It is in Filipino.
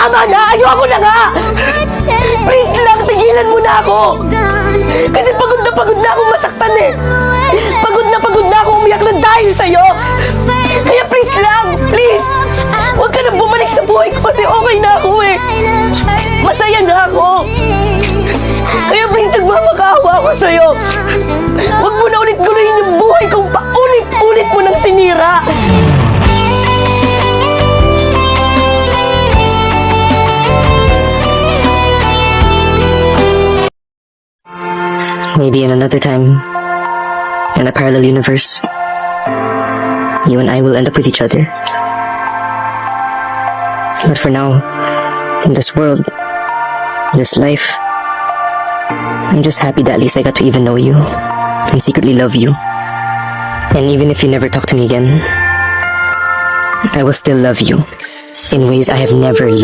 Tama na! Ayoko na nga! Please lang, tigilan mo na ako! Kasi pagod na akong masaktan eh! Pagod na akong umiyak na dahil sa'yo! Kaya please lang! Please! Huwag ka na bumalik sa buhay ko kasi okay na ako eh! Masaya na ako! Kaya please, nagmamakaawa ako sa'yo! Huwag mo na ulit guluhin yung buhay kong paulit-ulit mo nang sinira! Maybe in another time, in a parallel universe, you and I will end up with each other. But for now, in this world, in this life, I'm just happy that at least I got to even know you and secretly love you. And even if you never talk to me again, I will still love you in ways I have never loved.